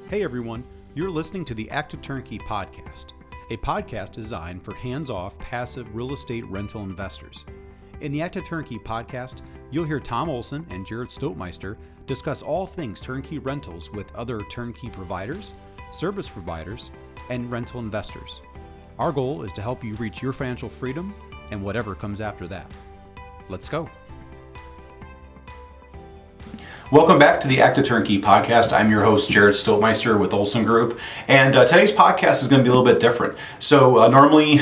Hey everyone, you're listening to the Active Turnkey podcast, a podcast designed for hands-off, passive real estate rental investors. In the Active Turnkey podcast, you'll hear Tom Olson and Jared Stoutmeister discuss all things turnkey rentals with other turnkey providers, service providers, and rental investors. Our goal is to help you reach your financial freedom and whatever comes after that. Let's go. Welcome back to the Active Turnkey podcast. I'm your host, Jared Stoutmeister with Olson Group, and today's podcast is going to be a little bit different. So normally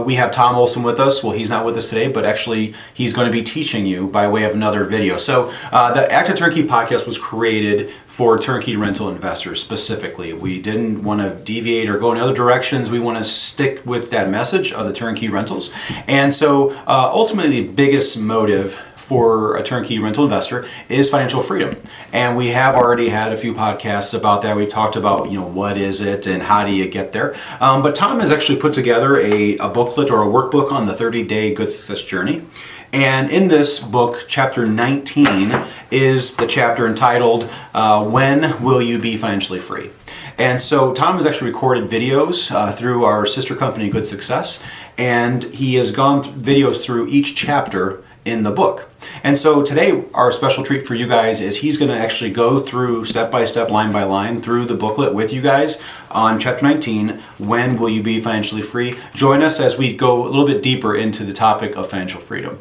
we have Tom Olson with us. Well, he's not with us today, but actually he's going to be teaching you by way of another video. So the Active Turnkey podcast was created for turnkey rental investors specifically. We didn't want to deviate or go in other directions. We want to stick with that message of the turnkey rentals. And so ultimately the biggest motive for a turnkey rental investor is financial freedom. And we have already had a few podcasts about that. We've talked about, what is it and how do you get there. But Tom has actually put together a booklet or a workbook on the 30-day good success journey. And in this book, chapter 19 is the chapter entitled, When Will You Be Financially Free? And so Tom has actually recorded videos through our sister company, Good Success, and he has gone videos through each chapter in the book. And so today, our special treat for you guys is he's going to actually go through step by step, line by line, through the booklet with you guys on chapter 19, When Will You Be Financially Free? Join us as we go a little bit deeper into the topic of financial freedom.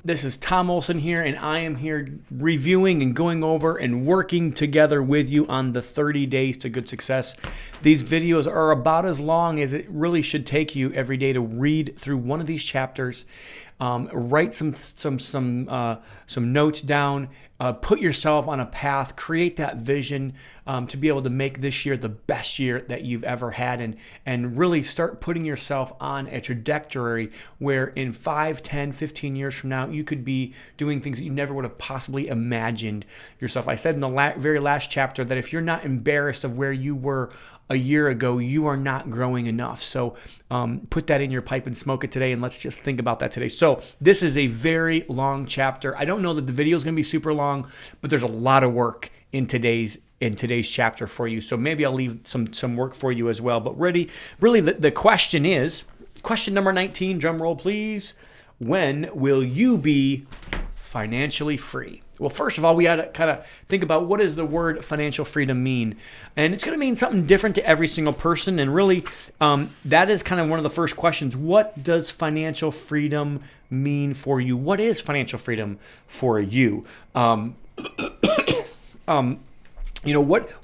This is Tom Olson here, and I am here reviewing and going over and working together with you on the 30 days to good success. These videos are about as long as it really should take you every day to read through one of these chapters, write some notes down, put yourself on a path, create that vision to be able to make this year the best year that you've ever had, and really start putting yourself on a trajectory where in 5, 10, 15 years from now, you could be doing things that you never would have possibly imagined yourself. I said in the very last chapter that if you're not embarrassed of where you were a year ago, you are not growing enough. So put that in your pipe and smoke it today, and let's just think about that today. So this is a very long chapter. I don't know that the video is going to be super long, but there's a lot of work in today's chapter for you. So maybe I'll leave some work for you as well. But really the question is, question number 19, drum roll please. When will you be financially free? Well, first of all, we got to kind of think about what does the word financial freedom mean? And it's going to mean something different to every single person. And really, that is kind of one of the first questions. What does financial freedom mean for you? What is financial freedom for you? What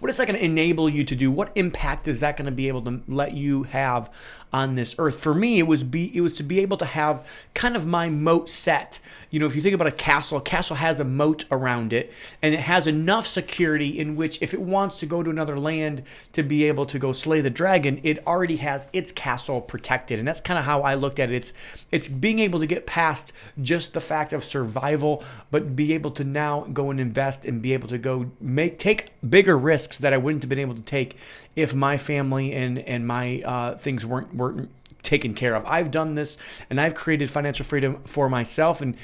is that going to enable you to do? What impact is that going to be able to let you have on this earth? For me, it was to be able to have kind of my moat set. If you think about a castle has a moat around it, and it has enough security in which if it wants to go to another land to be able to go slay the dragon, it already has its castle protected. And that's kind of how I looked at it. It's being able to get past just the fact of survival, but be able to now go and invest and be able to go take bigger risks that I wouldn't have been able to take if my family and my things weren't taken care of. I've done this, and I've created financial freedom for myself. And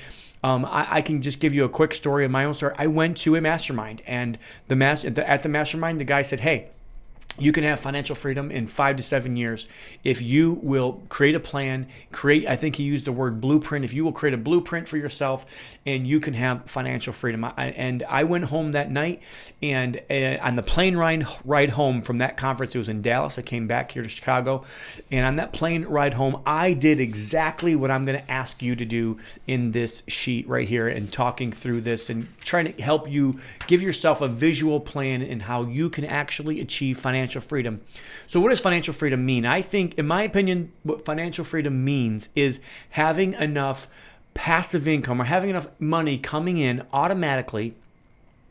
I can just give you a quick story of my own story. I went to a mastermind, and at the mastermind, the guy said, "Hey, you can have financial freedom in 5 to 7 years if you will create a plan, I think he used the word blueprint, if you will create a blueprint for yourself, and you can have financial freedom." And I went home that night, and on the plane ride home from that conference, it was in Dallas. I came back here to Chicago, and on that plane ride home, I did exactly what I'm going to ask you to do in this sheet right here, and talking through this and trying to help you give yourself a visual plan in how you can actually achieve financial freedom. So what does financial freedom mean? I think, in my opinion, what financial freedom means is having enough passive income or having enough money coming in automatically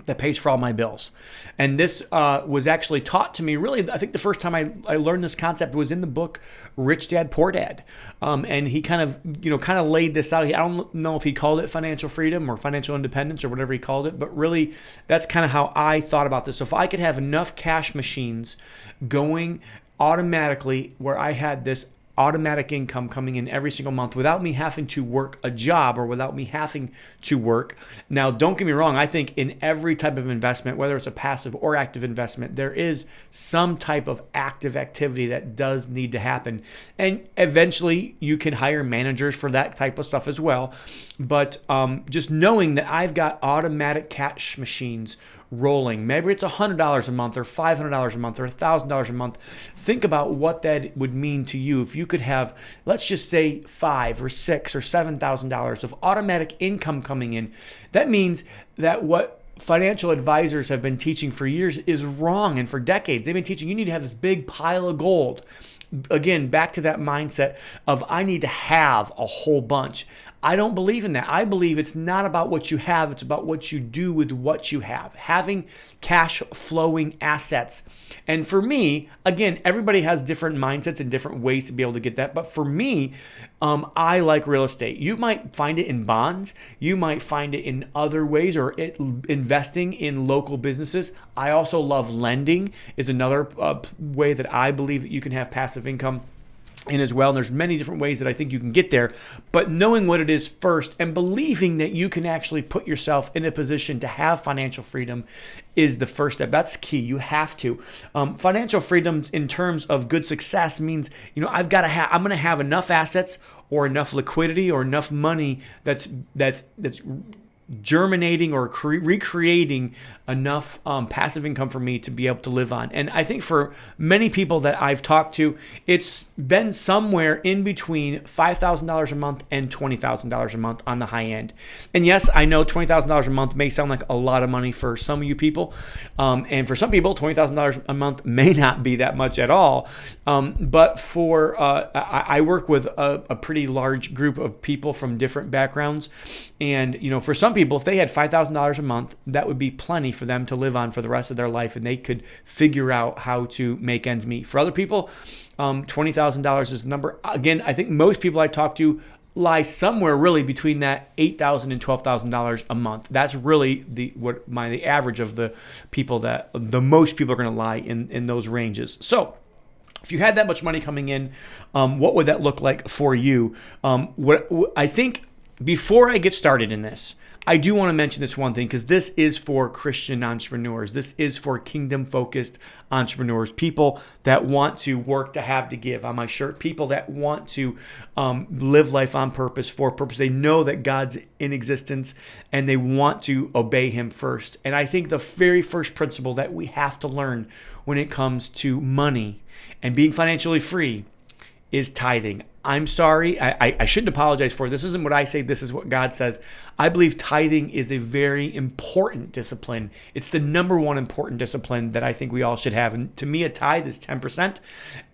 that pays for all my bills. And this was actually taught to me, really, I think the first time I learned this concept was in the book Rich Dad, Poor Dad. And he kind of laid this out. I don't know if he called it financial freedom or financial independence or whatever he called it, but really that's kind of how I thought about this. So if I could have enough cash machines going automatically where I had this automatic income coming in every single month without me having to work a job or without me having to work. Now, don't get me wrong. I think in every type of investment, whether it's a passive or active investment, there is some type of active activity that does need to happen. And eventually you can hire managers for that type of stuff as well. But just knowing that I've got automatic cash machines rolling, maybe it's $100 a month or $500 a month or $1,000 a month. Think about what that would mean to you if you could have, let's just say, $5,000 or $6,000 or $7,000 of automatic income coming in. That means that what financial advisors have been teaching for years is wrong, and for decades they've been teaching you need to have this big pile of gold. Again, back to that mindset of I need to have a whole bunch. I don't believe in that. I believe it's not about what you have, it's about what you do with what you have. Having cash flowing assets. And for me, again, everybody has different mindsets and different ways to be able to get that. But for me, I like real estate. You might find it in bonds. You might find it in other ways, or investing in local businesses. I also love lending is another way that I believe that you can have passive income in as well. And there's many different ways that I think you can get there, but knowing what it is first and believing that you can actually put yourself in a position to have financial freedom is the first step. That's key. You have to. Financial freedom in terms of good success means, I'm going to have enough assets or enough liquidity or enough money that's germinating or recreating enough passive income for me to be able to live on. And I think for many people that I've talked to, it's been somewhere in between $5,000 a month and $20,000 a month on the high end. And yes, I know $20,000 a month may sound like a lot of money for some of you people. And for some people, $20,000 a month may not be that much at all. But for I work with a pretty large group of people from different backgrounds. And, for some people, if they had $5,000 a month, that would be plenty for them to live on for the rest of their life, and they could figure out how to make ends meet. For other people, $20,000 is the number. Again, I think most people I talk to lie somewhere really between that $8,000 and $12,000 a month. That's really the average of the people that the most people are going to lie in those ranges. So if you had that much money coming in, what would that look like for you? What I think before I get started in this, I do want to mention this one thing, because this is for Christian entrepreneurs. This is for kingdom-focused entrepreneurs, people that want to work to have to give on my shirt, people that want to live life on purpose, for purpose. They know that God's in existence and they want to obey him first. And I think the very first principle that we have to learn when it comes to money and being financially free is tithing. I'm sorry, I shouldn't apologize for it. This isn't what I say, this is what God says. I believe tithing is a very important discipline. It's the number one important discipline that I think we all should have. And to me, a tithe is 10%.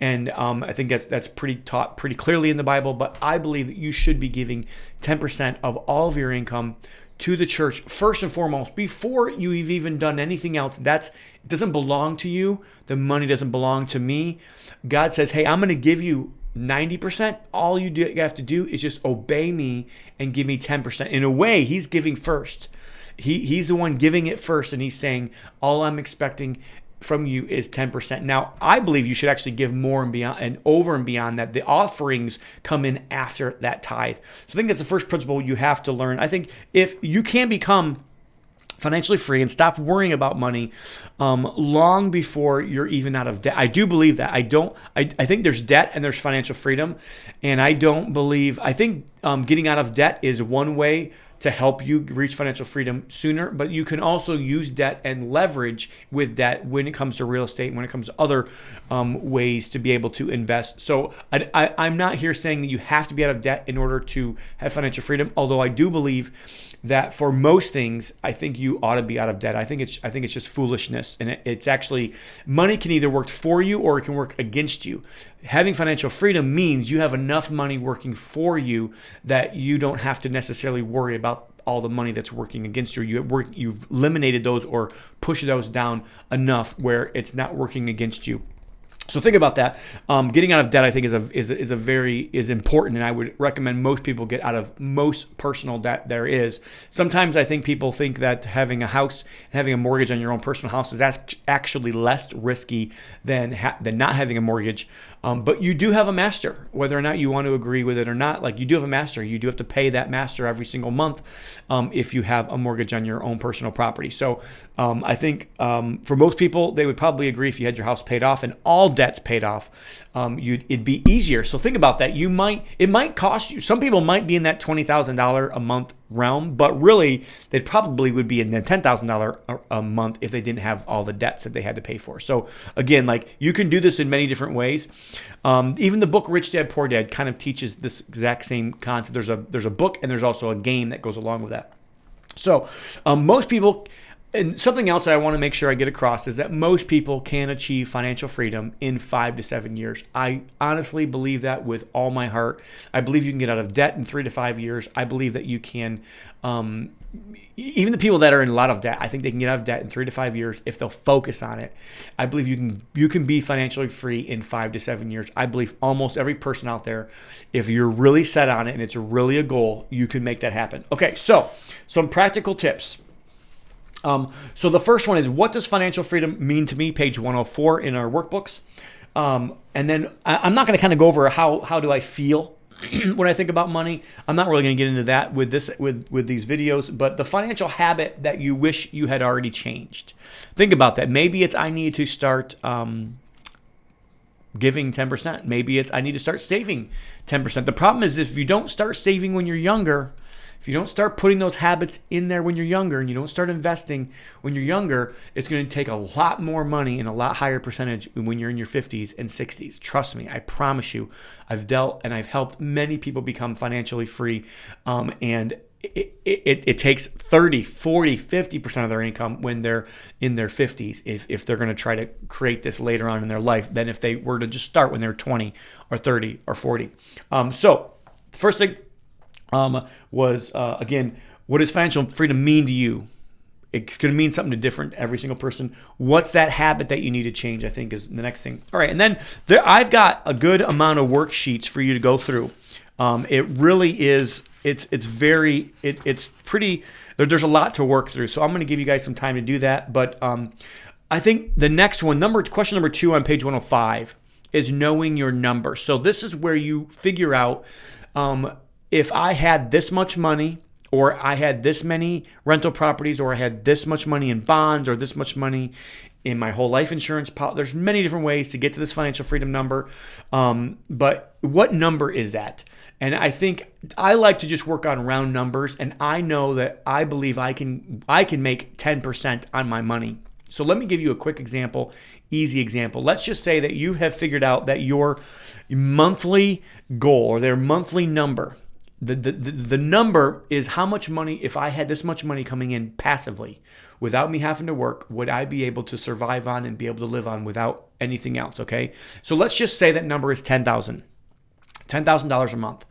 And I think that's taught pretty clearly in the Bible. But I believe that you should be giving 10% of all of your income to the church, first and foremost, before you've even done anything else. It doesn't belong to you. The money doesn't belong to me. God says, hey, I'm going to give you 90%. All you have to do is just obey me and give me 10%. In a way, he's giving first. He's the one giving it first, and he's saying, all I'm expecting from you is 10%. Now, I believe you should actually give more and beyond, and over and beyond that. The offerings come in after that tithe. So I think that's the first principle you have to learn. I think if you can become financially free and stop worrying about money long before you're even out of debt. I do believe that. I think there's debt and there's financial freedom. And I think getting out of debt is one way to help you reach financial freedom sooner, but you can also use debt and leverage with debt when it comes to real estate, when it comes to other ways to be able to invest. So I'm not here saying that you have to be out of debt in order to have financial freedom, although I do believe that for most things, I think you ought to be out of debt. I think it's just foolishness, and it's actually, money can either work for you or it can work against you. Having financial freedom means you have enough money working for you that you don't have to necessarily worry about all the money that's working against you. You've eliminated those or pushed those down enough where it's not working against you. So think about that. Getting out of debt, I think, is important, and I would recommend most people get out of most personal debt there is. Sometimes I think people think that having a house and having a mortgage on your own personal house is actually less risky than not having a mortgage. But you do have a master, whether or not you want to agree with it or not. Like, you do have a master. You do have to pay that master every single month if you have a mortgage on your own personal property. So I think for most people, they would probably agree if you had your house paid off and all debts paid off, it'd be easier. So think about that. It might cost you. Some people might be in that $20,000 a month realm, but really they probably would be in the $10,000 a month if they didn't have all the debts that they had to pay for. So again, like, you can do this in many different ways. Even the book Rich Dad Poor Dad kind of teaches this exact same concept. There's a book and there's also a game that goes along with that. So most people. And something else that I want to make sure I get across is that most people can achieve financial freedom in 5 to 7 years. I honestly believe that with all my heart. I believe you can get out of debt in 3 to 5 years. I believe that you can, even the people that are in a lot of debt, I think they can get out of debt in 3 to 5 years if they'll focus on it. I believe you can be financially free in 5 to 7 years. I believe almost every person out there, if you're really set on it and it's really a goal, you can make that happen. Okay, so some practical tips. So the first one is, what does financial freedom mean to me? Page 104 in our workbooks. And then I'm not going to kind of go over how do I feel when I think about money. I'm not really going to get into that with these videos, but the financial habit that you wish you had already changed. Think about that. Maybe it's I need to start giving 10%. Maybe it's I need to start saving 10%. The problem is, if you don't start saving when you're younger, if you don't start putting those habits in there when you're younger, and you don't start investing when you're younger, it's going to take a lot more money and a lot higher percentage when you're in your 50s and 60s. Trust me, I promise you. I've dealt and I've helped many people become financially free, and it takes 30, 40, 50% of their income when they're in their 50s if they're going to try to create this later on in their life than if they were to just start when they're 20 or 30 or 40. So the first thing was, again, what does financial freedom mean to you? It's going to mean something different to every single person. What's that habit that you need to change, I think, is the next thing. All right, and then I've got a good amount of worksheets for you to go through. It really is, it's pretty, there's a lot to work through. So I'm going to give you guys some time to do that. But I think the next one, question number 2 on page 105, is knowing your number. So this is where you figure out, if I had this much money, or I had this many rental properties, or I had this much money in bonds, or this much money in my whole life insurance policy. There's many different ways to get to this financial freedom number. But what number is that? And I think I like to just work on round numbers. And I know that I believe I can make 10% on my money. So let me give you a quick example, easy example. Let's just say that you have figured out that your monthly goal, or their monthly number, the number is how much money, if I had this much money coming in passively without me having to work, would I be able to survive on and be able to live on without anything else, okay? So let's just say that number is $10,000 a month.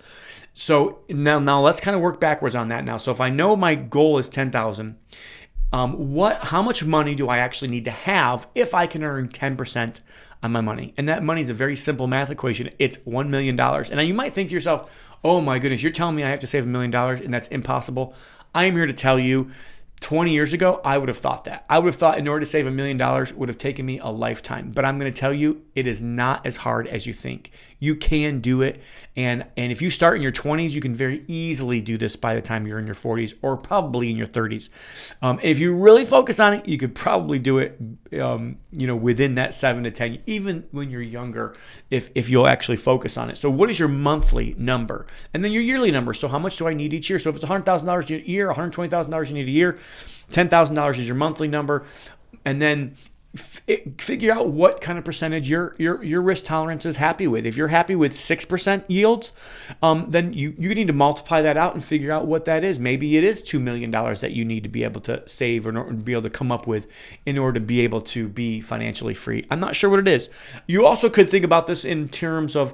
So now let's kind of work backwards on that now. So if I know my goal is $10,000, how much money do I actually need to have if I can earn 10% on my money? And that money is a very simple math equation. It's $1 million. And now you might think to yourself, oh my goodness, you're telling me I have to save $1 million and that's impossible. I am here to tell you, 20 years ago, I would have thought that. I would have thought in order to save $1 million would have taken me a lifetime. But I'm going to tell you, it is not as hard as you think. You can do it. And if you start in your 20s, you can very easily do this by the time you're in your 40s or probably in your 30s. If you really focus on it, you could probably do it within that 7 to 10, even when you're younger, if you'll actually focus on it. So what is your monthly number? And then your yearly number. So how much do I need each year? So if it's $100,000 a year, $120,000 you need a year, $10,000 is your monthly number. And then figure out what kind of percentage your risk tolerance is happy with. If you're happy with 6% yields, then you need to multiply that out and figure out what that is. Maybe it is $2 million that you need to be able to save or be able to come up with in order to be able to be financially free. I'm not sure what it is. You also could think about this in terms of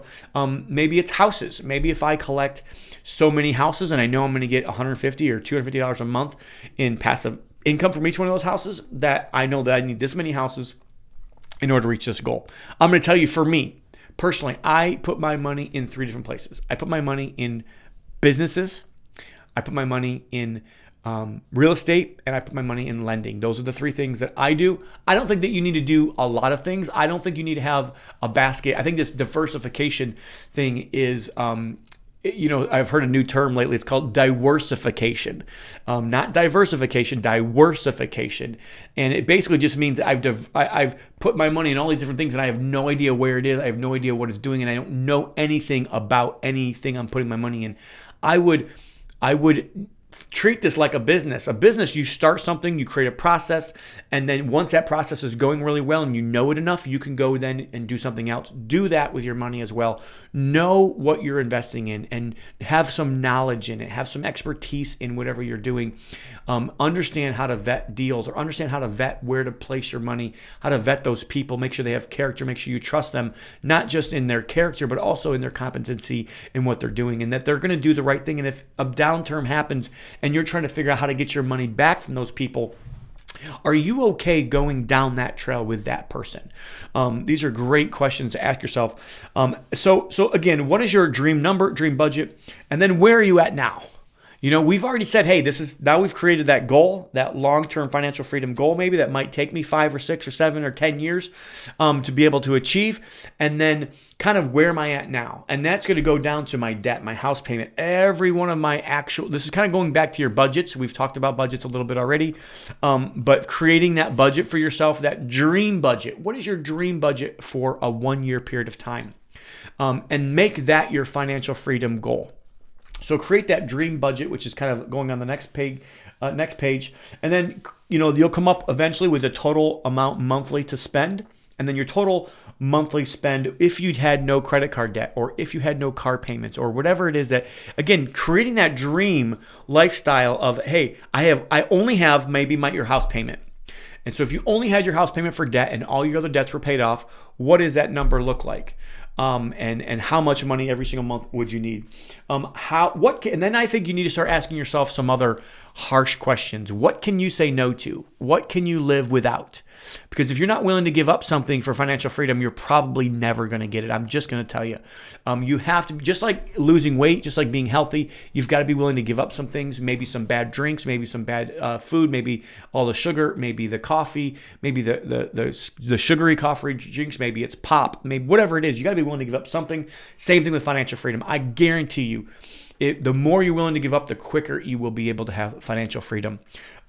maybe it's houses. Maybe if I collect so many houses and I know I'm going to get $150 or $250 a month in passive income from each one of those houses, that I know that I need this many houses in order to reach this goal. I'm going to tell you, for me personally, I put my money in 3 different places. I put my money in businesses, I put my money in real estate, and I put my money in lending. Those are the 3 things that I do. I don't think that you need to do a lot of things. I don't think you need to have a basket. I think this diversification thing is, I've heard a new term lately. It's called diversification, not diversification, diversification. And it basically just means that I've put my money in all these different things and I have no idea where it is. I have no idea what it's doing, and I don't know anything about anything I'm putting my money in. I would treat this like a business. A business, you start something, you create a process, and then once that process is going really well and you know it enough, you can go then and do something else. Do that with your money as well. Know what you're investing in and have some knowledge in it. Have some expertise in whatever you're doing. Understand how to vet deals, or understand how to vet where to place your money, how to vet those people, make sure they have character, make sure you trust them, not just in their character, but also in their competency in what they're doing, and that they're going to do the right thing. And if a downturn happens and you're trying to figure out how to get your money back from those people, are you okay going down that trail with that person? These are great questions to ask yourself. So again, what is your dream number, dream budget? And then where are you at now? We've already said, hey, now we've created that goal, that long-term financial freedom goal, maybe that might take me 5 or 6 or 7 or 10 years to be able to achieve. And then kind of where am I at now? And that's going to go down to my debt, my house payment, every one of my this is kind of going back to your budgets. We've talked about budgets a little bit already, but creating that budget for yourself, that dream budget. What is your dream budget for a 1-year period of time? And make that your financial freedom goal. So create that dream budget, which is kind of going on the next page, and then you'll come up eventually with a total amount monthly to spend, and then your total monthly spend if you'd had no credit card debt, or if you had no car payments, or whatever it is that, again, creating that dream lifestyle of, hey, I only have maybe your house payment. And so if you only had your house payment for debt and all your other debts were paid off, what does that number look like? And how much money every single month would you need? And then I think you need to start asking yourself some other harsh questions. What can you say no to? What can you live without? Because if you're not willing to give up something for financial freedom, you're probably never going to get it. I'm just going to tell you. You have to, just like losing weight, just like being healthy, you've got to be willing to give up some things, maybe some bad drinks, maybe some bad food, maybe all the sugar, maybe the coffee, maybe the sugary coffee drinks, maybe it's pop, maybe whatever it is. You got to be willing to give up something. Same thing with financial freedom. I guarantee you, the more you're willing to give up, the quicker you will be able to have financial freedom.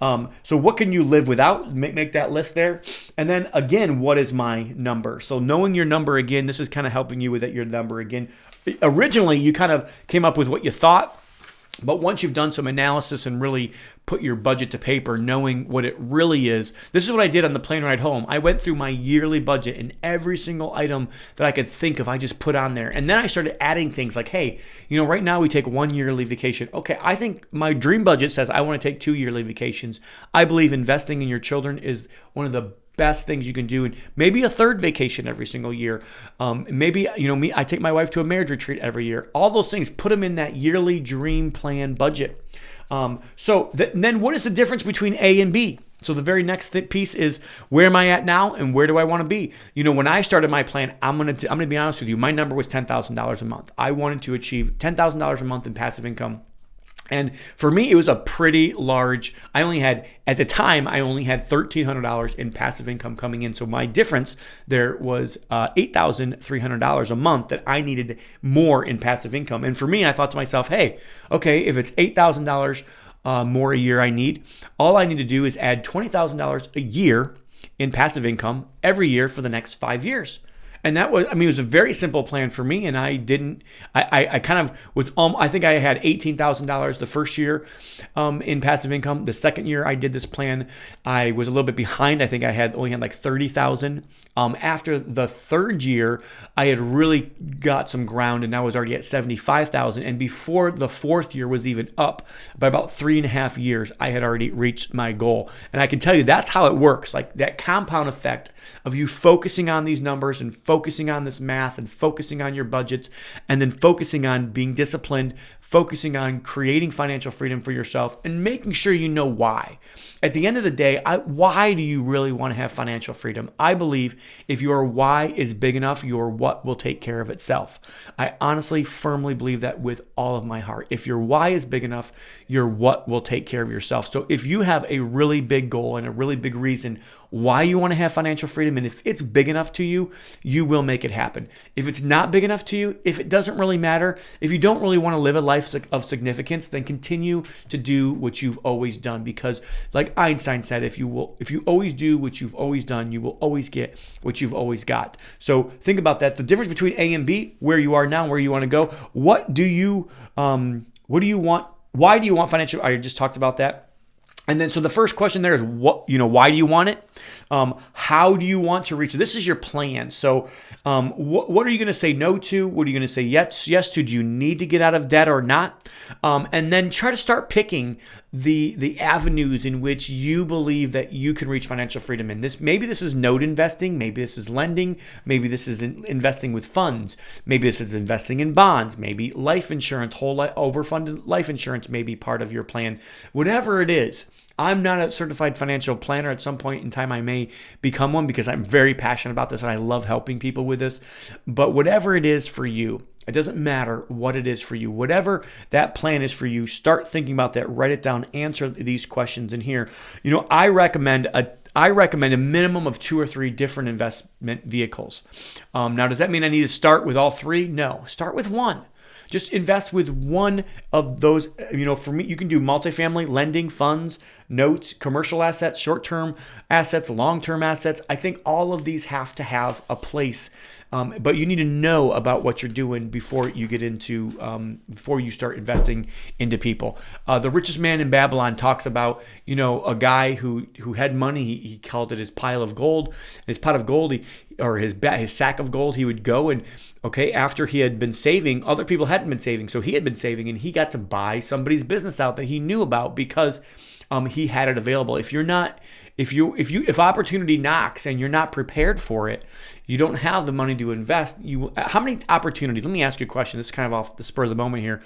So what can you live without? Make that list there. And then again, what is my number? So knowing your number again, this is kind of helping you with your number again. Originally, you kind of came up with what you thought. But once you've done some analysis and really put your budget to paper, knowing what it really is, this is what I did on the plane ride home. I went through my yearly budget and every single item that I could think of, I just put on there. And then I started adding things like, hey, right now we take 1 yearly vacation. Okay, I think my dream budget says I want to take 2 yearly vacations. I believe investing in your children is one of the best things you can do, and maybe a 3rd vacation every single year. Maybe, I take my wife to a marriage retreat every year. All those things, put them in that yearly dream plan budget. Then what is the difference between A and B? So the very next piece is, where am I at now and where do I want to be? When I started my plan, I'm going to be honest with you, my number was $10,000 a month. I wanted to achieve $10,000 a month in passive income. And for me, it was a pretty large, at the time, I only had $1,300 in passive income coming in. So my difference there was $8,300 a month that I needed more in passive income. And for me, I thought to myself, hey, okay, if it's $8,000 more a year all I need to do is add $20,000 a year in passive income every year for the next 5 years. And that was, it was a very simple plan for me. And I think I had $18,000 the first year in passive income. The second year I did this plan, I was a little bit behind. I think I only had like 30,000. After the 3rd year, I had really got some ground and I was already at 75,000. And before the 4th year was even up, by about 3.5 years, I had already reached my goal. And I can tell you that's how it works. Like that compound effect of you focusing on these numbers and focusing on this math and focusing on your budgets, and then focusing on being disciplined, focusing on creating financial freedom for yourself, and making sure you know why. At the end of the day, why do you really want to have financial freedom? I believe if your why is big enough, your what will take care of itself. I honestly, firmly believe that with all of my heart. If your why is big enough, your what will take care of yourself. So if you have a really big goal and a really big reason why you want to have financial freedom, and if it's big enough to you, you will make it happen. If it's not big enough to you, if it doesn't really matter, if you don't really want to live a life of significance, then continue to do what you've always done. Because like Einstein said, if you always do what you've always done, you will always get what you've always got. So think about that. The difference between A and B, where you are now, where you want to go. What do you want? Why do you want financial? I just talked about that. And then, so the first question there is why do you want it? How do you want to reach it? This is your plan. So what are you going to say no to? What are you going to say yes to? Do you need to get out of debt or not? And then try to start picking the avenues in which you believe that you can reach financial freedom in. Maybe this is note investing. Maybe this is lending. Maybe this is investing with funds. Maybe this is investing in bonds. Maybe life insurance, overfunded life insurance may be part of your plan. Whatever it is. I'm not a certified financial planner. At some point in time, I may become one because I'm very passionate about this and I love helping people with this. But whatever it is for you, it doesn't matter what it is for you. Whatever that plan is for you, start thinking about that. Write it down. Answer these questions in here. I recommend a minimum of 2 or 3 different investment vehicles. Now, does that mean I need to start with all 3? No, start with one. Just invest with one of those. For me, you can do multifamily, lending, funds, notes, commercial assets, short-term assets, long-term assets. I think all of these have to have a place, but you need to know about what you're doing before you get into, before you start investing into people. The Richest Man in Babylon talks about, a guy who had money. He called it his pile of gold. His pot of gold, his sack of gold. He would go and after he had been saving, other people hadn't been saving, so he had been saving, and he got to buy somebody's business out that he knew about because he had it available. If opportunity knocks and you're not prepared for it, you don't have the money to invest. How many opportunities? Let me ask you a question. This is kind of off the spur of the moment here,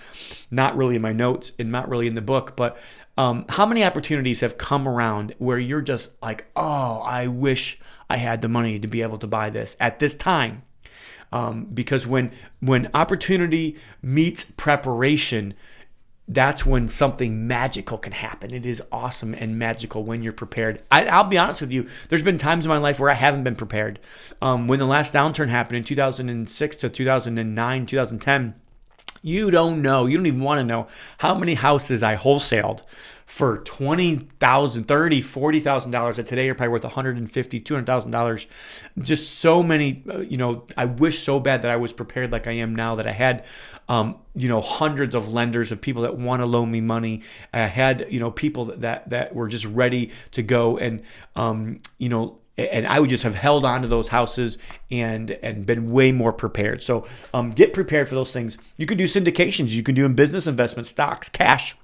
not really in my notes and not really in the book, but how many opportunities have come around where you're just like, oh, I wish I had the money to be able to buy this at this time? Because when opportunity meets preparation, that's when something magical can happen. It is awesome and magical when you're prepared. I'll be honest with you. There's been times in my life where I haven't been prepared. When the last downturn happened in 2006 to 2009, 2010, you don't even want to know how many houses I wholesaled for $20,000, $30,000, $40,000 that today are probably worth $150,000, $200,000. Just so many, I wish so bad that I was prepared like I am now, that I had, hundreds of lenders, of people that want to loan me money. I had, people that were just ready to go and, and I would just have held on to those houses and been way more prepared. So get prepared for those things. You can do syndications. You can do in business investments, stocks, cash.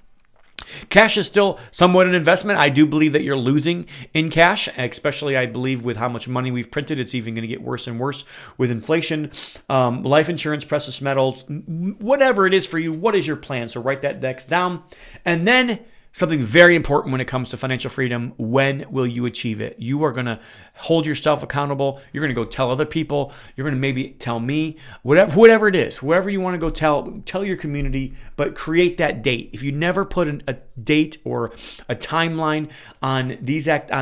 Cash is still somewhat an investment. I do believe that you're losing in cash, especially I believe with how much money we've printed. It's even going to get worse and worse with inflation. Life insurance, precious metals, whatever it is for you, what is your plan? So write that next down. And then something very important when it comes to financial freedom: when will you achieve it? You are going to hold yourself accountable. You're going to go tell other people. You're going to maybe tell me, whatever it is, whoever you want to go tell your community, but create that date. If you never put a date or a timeline on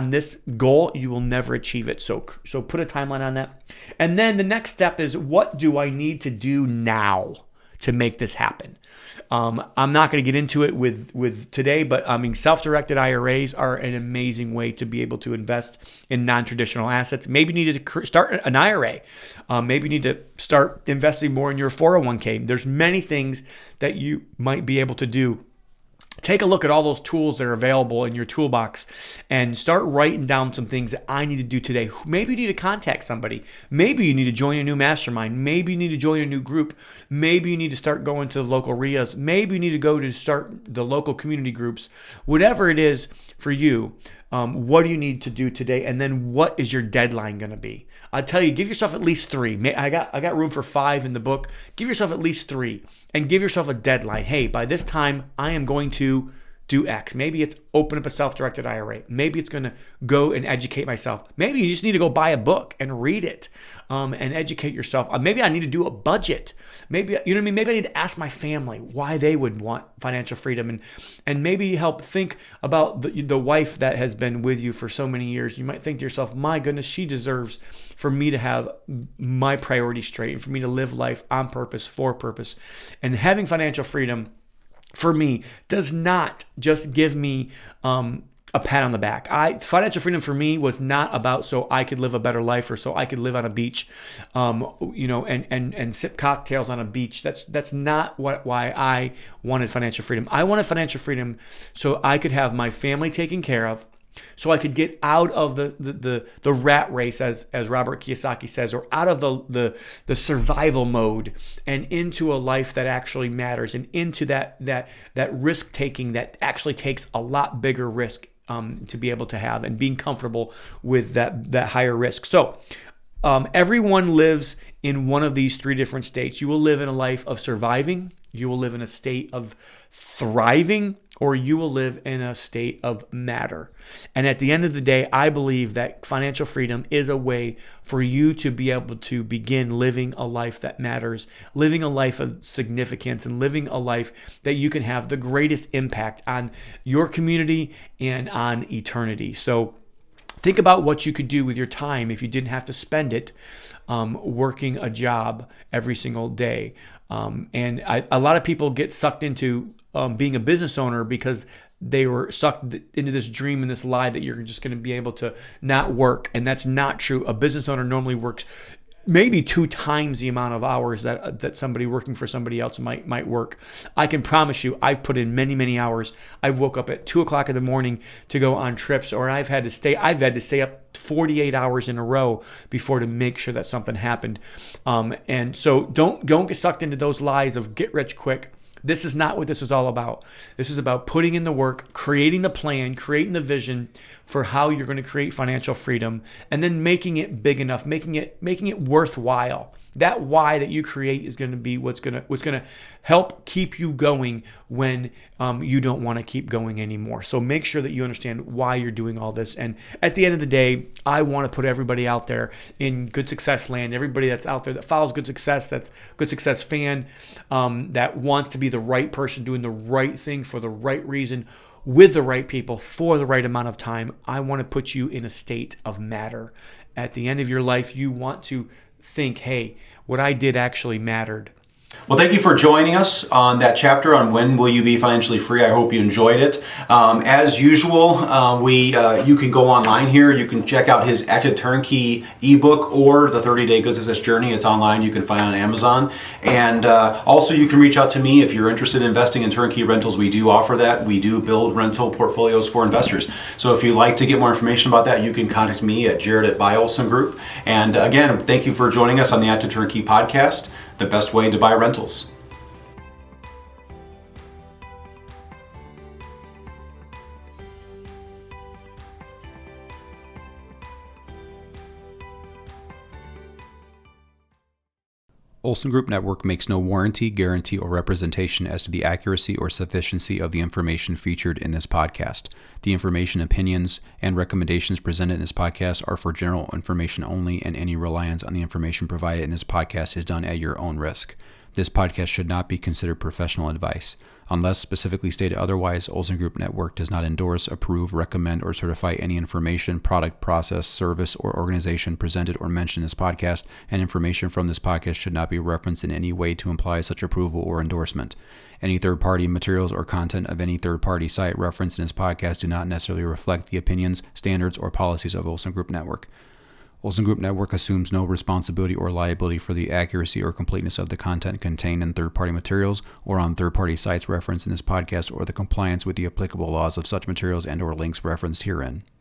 this goal, you will never achieve it. So put a timeline on that. And then the next step is, what do I need to do now to make this happen? I'm not going to get into it with today, but self-directed IRAs are an amazing way to be able to invest in non-traditional assets. Maybe you need to start an IRA. Maybe you need to start investing more in your 401k. There's many things that you might be able to do. Take a look at all those tools that are available in your toolbox and start writing down some things that I need to do today. Maybe you need to contact somebody. Maybe you need to join a new mastermind. Maybe you need to join a new group. Maybe you need to start going to the local RIAs. Maybe you need to go to start the local community groups. Whatever it is for you, What do you need to do today? And then what is your deadline going to be? I tell you, give yourself at least 3. I got room for 5 in the book. Give yourself at least 3 and give yourself a deadline. Hey, by this time, I am going to do X. Maybe it's open up a self-directed IRA. Maybe it's going to go and educate myself. Maybe you just need to go buy a book and read it and educate yourself. Maybe I need to do a budget. Maybe, you know what I mean? Maybe I need to ask my family why they would want financial freedom and maybe help think about the wife that has been with you for so many years. You might think to yourself, my goodness, she deserves for me to have my priorities straight and for me to live life on purpose, for purpose. And having financial freedom for me does not just give me a pat on the back. Financial freedom for me was not about so I could live a better life or so I could live on a beach, and sip cocktails on a beach. That's not why I wanted financial freedom. I wanted financial freedom so I could have my family taken care of, so I could get out of the rat race, as Robert Kiyosaki says, or out of the survival mode and into a life that actually matters and into that risk taking that actually takes a lot bigger risk to be able to have and being comfortable with that higher risk. So everyone lives in one of these 3 different states. You will live in a life of surviving, you will live in a state of thriving, or you will live in a state of matter. And at the end of the day, I believe that financial freedom is a way for you to be able to begin living a life that matters, living a life of significance, and living a life that you can have the greatest impact on your community and on eternity. So think about what you could do with your time if you didn't have to spend it working a job every single day. A lot of people get sucked into being a business owner because they were sucked into this dream and this lie that you're just going to be able to not work. And that's not true. A business owner normally works maybe 2 times the amount of hours that somebody working for somebody else might work. I can promise you, I've put in many, many hours. I've woke up at 2:00 in the morning to go on trips, or I've had to stay up 48 hours in a row before to make sure that something happened. And so don't get sucked into those lies of get rich quick. This is not what this is all about. This is about putting in the work, creating the plan, creating the vision for how you're going to create financial freedom, and then making it big enough, making it worthwhile. That why that you create is going to be what's going to help keep you going when you don't want to keep going anymore. So make sure that you understand why you're doing all this. And at the end of the day, I want to put everybody out there in Good Success land, everybody that's out there that follows Good Success, that's Good Success fan, that wants to be the right person, doing the right thing for the right reason, with the right people, for the right amount of time. I want to put you in a state of matter. At the end of your life, you want to think, hey, what I did actually mattered. Well, thank you for joining us on that chapter on when will you be financially free. I hope you enjoyed it. As usual, you can go online here. You can check out his Active Turnkey ebook or the 30-day Good Success Journey. It's online. You can find it on Amazon. And also you can reach out to me if you're interested in investing in turnkey rentals. We do offer that. We do build rental portfolios for investors. So if you'd like to get more information about that, you can contact me at Jared@Olson Group. And again, thank you for joining us on the Active Turnkey podcast, the best way to buy rentals. Olson Group Network makes no warranty, guarantee, or representation as to the accuracy or sufficiency of the information featured in this podcast. The information, opinions, and recommendations presented in this podcast are for general information only, and any reliance on the information provided in this podcast is done at your own risk. This podcast should not be considered professional advice. Unless specifically stated otherwise, Olson Group Network does not endorse, approve, recommend, or certify any information, product, process, service, or organization presented or mentioned in this podcast, and information from this podcast should not be referenced in any way to imply such approval or endorsement. Any third-party materials or content of any third-party site referenced in this podcast do not necessarily reflect the opinions, standards, or policies of Olson Group Network. Olson Group Network assumes no responsibility or liability for the accuracy or completeness of the content contained in third-party materials or on third-party sites referenced in this podcast, or the compliance with the applicable laws of such materials and/or links referenced herein.